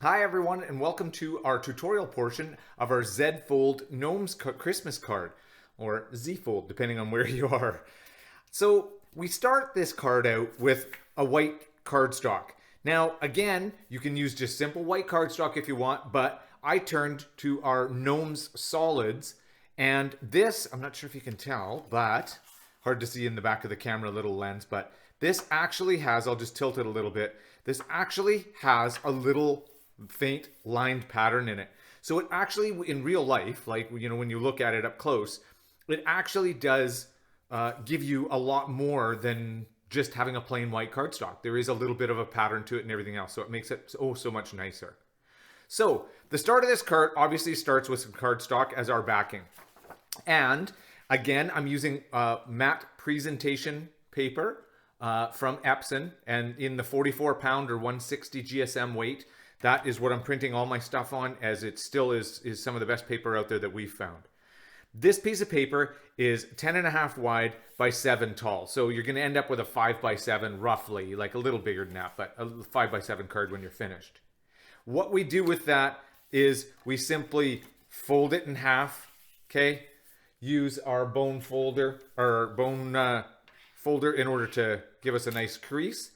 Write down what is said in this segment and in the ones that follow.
Hi everyone, and welcome to our tutorial portion of our Z Fold Gnomes Christmas card, or Z Fold depending on where you are. So we start this card out with a white cardstock. Now again, you can use just simple white cardstock if you want, but I turned to our Gnomes Solids, and this, I'm not sure if you can tell, but hard to see in the back of the camera little lens, but this actually has, I'll just tilt it a little bit, this actually has a little faint lined pattern in it. So it actually, in real life, like, you know, when you look at it up close, it actually does give you a lot more than just having a plain white cardstock. There is a little bit of a pattern to it and everything else, so it makes it so much nicer. So the start of this card obviously starts with some cardstock as our backing. And again, I'm using matte presentation paper from Epson, and in the 44 pound or 160 GSM weight. That is what I'm printing all my stuff on, as it still is some of the best paper out there that we've found. This piece of paper is 10.5 wide by 7 tall. So you're going to end up with a 5 by 7 roughly, like a little bigger than that, but a 5 by 7 card when you're finished. What we do with that is we simply fold it in half, okay? Use our bone folder, or bone folder, in order to give us a nice crease.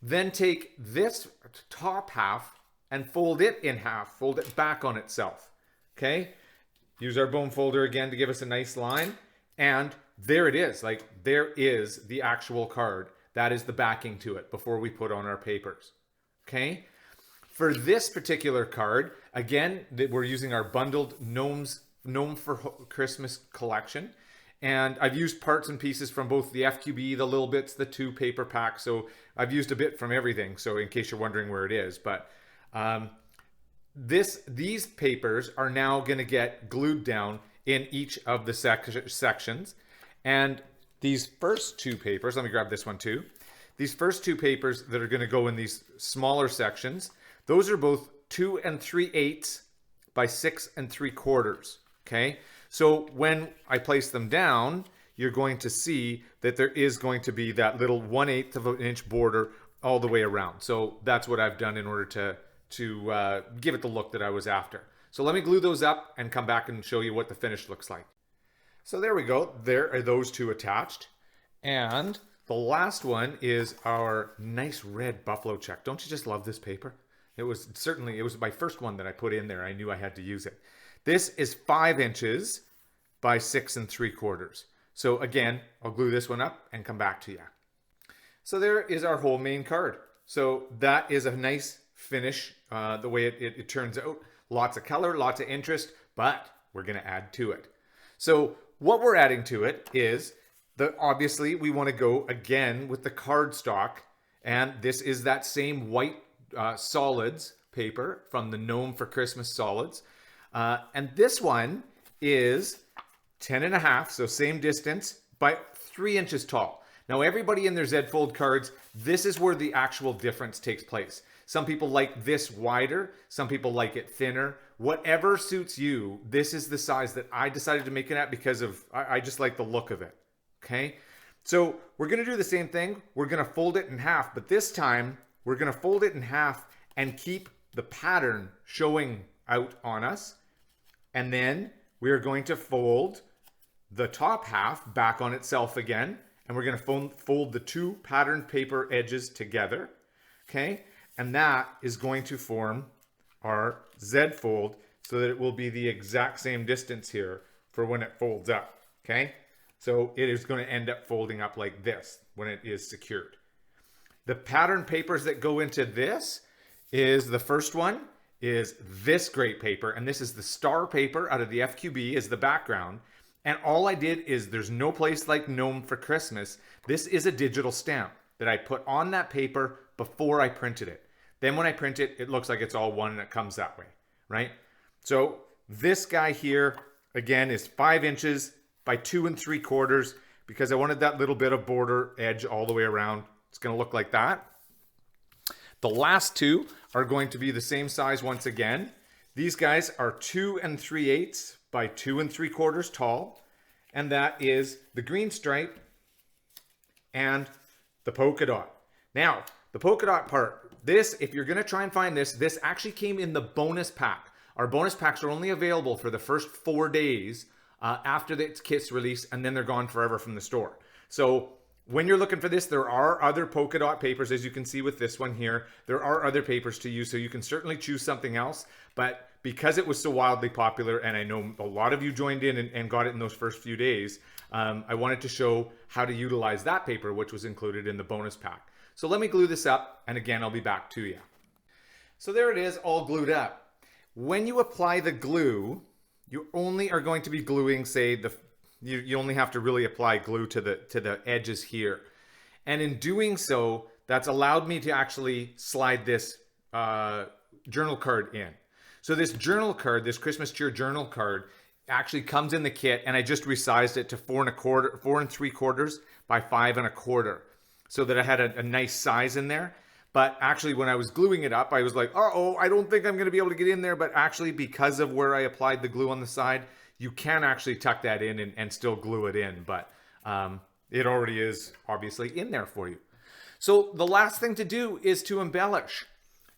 Then take this top half and fold it in half, fold it back on itself, okay? Use our bone folder again to give us a nice line, and there it is. Like, there is the actual card. That is the backing to it before we put on our papers, okay? For this particular card, again, we're using our bundled Gnome for Christmas collection, and I've used parts and pieces from both the FQB, the Little Bits, the 2 paper packs, so I've used a bit from everything, so in case you're wondering where it is, but these papers are now going to get glued down in each of the sections. And these first 2 papers, let me grab this one too. These first 2 papers that are going to go in these smaller sections, those are both 2 3/8 by 6 3/4. Okay, so when I place them down, you're going to see that there is going to be that little 1/8 of an inch border all the way around. So that's what I've done in order to give it the look that I was after. So let me glue those up and come back and show you what the finish looks like. So there we go. There are those 2 attached. And the last one is our nice red buffalo check. Don't you just love this paper? It was my first one that I put in there. I knew I had to use it. This is 5 inches by 6 3/4. So again, I'll glue this one up and come back to you. So there is our whole main card. So that is a nice finish, the way it turns out. Lots of color, lots of interest, but we're going to add to it. So what we're adding to it is, obviously we want to go again with the cardstock, and this is that same white solids paper from the Gnome for Christmas Solids. And this one is 10.5, so same distance, by 3 inches tall. Now everybody in their Z Fold cards, this is where the actual difference takes place. Some people like this wider, some people like it thinner. Whatever suits you, this is the size that I decided to make it at because I just like the look of it, okay? So we're gonna do the same thing. We're gonna fold it in half, but this time we're gonna fold it in half and keep the pattern showing out on us. And then we are going to fold the top half back on itself again, and we're going to fold the 2 patterned paper edges together, okay? And that is going to form our Z fold, so that it will be the exact same distance here for when it folds up, okay? So it is going to end up folding up like this when it is secured. The pattern papers that go into this is, the first one is this great paper, and this is the star paper out of the FQB as the background. And all I did is, there's no place like Gnome for Christmas. This is a digital stamp that I put on that paper before I printed it. Then when I print it, it looks like it's all one and it comes that way, right? So this guy here, again, is 5 inches by 2 3/4, because I wanted that little bit of border edge all the way around. It's going to look like that. The last 2 are going to be the same size once again. These guys are 2 3/8 by 2 3/4 tall, and that is the green stripe and the polka dot. Now, the polka dot part, this, if you're going to try and find this, this actually came in the bonus pack. Our bonus packs are only available for the first 4 days after the kit's release, and then they're gone forever from the store. So when you're looking for this, there are other polka dot papers, as you can see with this one here. There are other papers to use, so you can certainly choose something else. But because it was so wildly popular, and I know a lot of you joined in and got it in those first few days, I wanted to show how to utilize that paper, which was included in the bonus pack. So let me glue this up, and again, I'll be back to you. So there it is, all glued up. When you apply the glue, you only are going to be gluing, say, you only have to really apply glue to the edges here. And in doing so, that's allowed me to actually slide this journal card in. So this journal card, this Christmas cheer journal card, actually comes in the kit, and I just resized it to 4 3/4 by 5 1/4, so that I had a nice size in there. But actually, when I was gluing it up, I was like, uh-oh, I don't think I'm going to be able to get in there. But actually, because of where I applied the glue on the side, you can actually tuck that in and still glue it in. But it already is obviously in there for you. So the last thing to do is to embellish.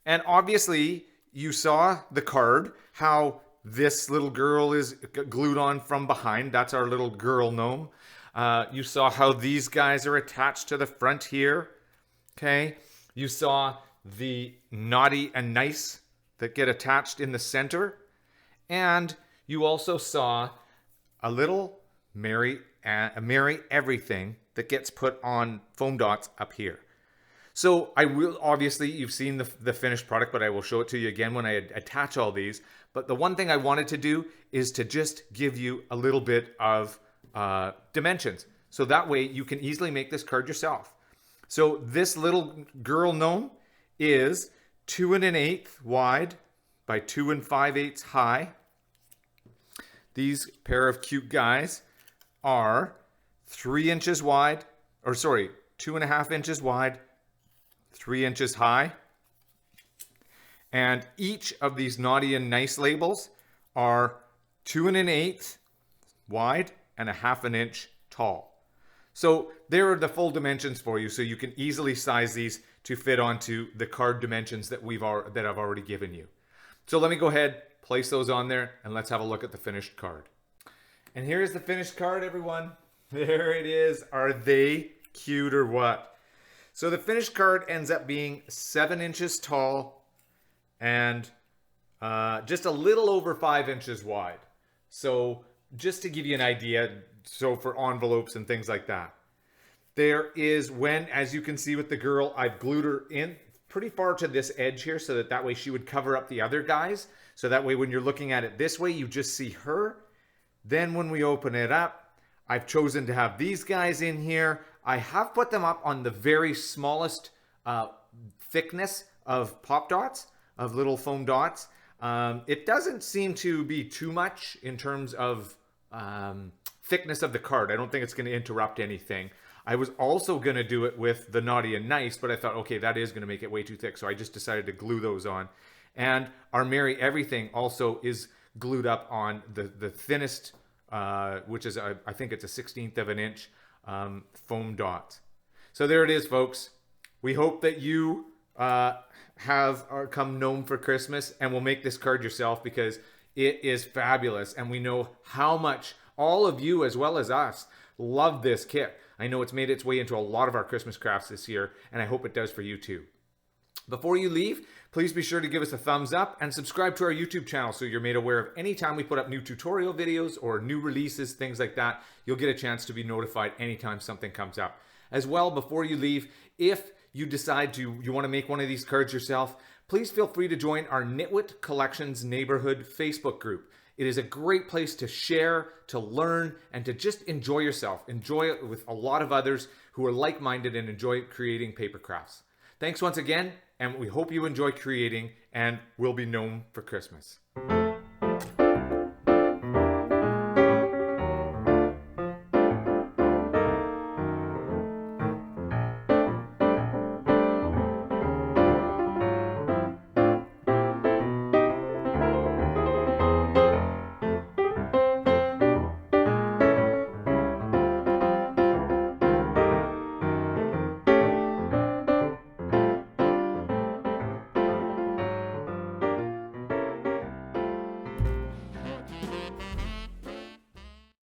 And obviously, you saw the card, how this little girl is glued on from behind. That's our little girl gnome. You saw how these guys are attached to the front here. Okay. You saw the naughty and nice that get attached in the center. And you also saw a little Merry Everything that gets put on foam dots up here. So I will, obviously, you've seen the finished product, but I will show it to you again when I attach all these. But the one thing I wanted to do is to just give you a little bit of dimensions. So that way you can easily make this card yourself. So this little girl gnome is 2 1/8 wide by 2 5/8 high. These pair of cute guys are 3 inches wide, or sorry, 2.5 inches wide, 3 inches high. And each of these naughty and nice labels are 2 1/8 wide and 1/2 inch tall. So there are the full dimensions for you, so you can easily size these to fit onto the card dimensions that I've already given you. So let me go ahead, place those on there, and let's have a look at the finished card. And here's the finished card, everyone. There it is. Are they cute or what? So the finished card ends up being 7 inches tall and just a little over 5 inches wide. So just to give you an idea, so for envelopes and things like that. There is, as you can see with the girl, I've glued her in pretty far to this edge here so that way she would cover up the other guys. So that way when you're looking at it this way, you just see her. Then when we open it up, I've chosen to have these guys in here. I have put them up on the very smallest thickness of pop dots, of little foam dots. It doesn't seem to be too much in terms of thickness of the card. I don't think it's going to interrupt anything. I was also going to do it with the naughty and nice, but I thought, okay, that is going to make it way too thick. So I just decided to glue those on. And our Merry Everything also is glued up on the thinnest, which is, I think it's a 1/16 of an inch foam dot. So there it is, folks. We hope that you have come gnome for Christmas and will make this card yourself, because it is fabulous. And we know how much all of you, as well as us, love this kit. I know it's made its way into a lot of our Christmas crafts this year, and I hope it does for you too. Before you leave, please be sure to give us a thumbs up and subscribe to our YouTube channel so you're made aware of any time we put up new tutorial videos or new releases, things like that. You'll get a chance to be notified anytime something comes up. As well, before you leave, if you decide you want to make one of these cards yourself, please feel free to join our Knitwit Collections Neighborhood Facebook group. It is a great place to share, to learn, and to just enjoy yourself. Enjoy it with a lot of others who are like-minded and enjoy creating paper crafts. Thanks once again, and we hope you enjoy creating and will be gnome for Christmas.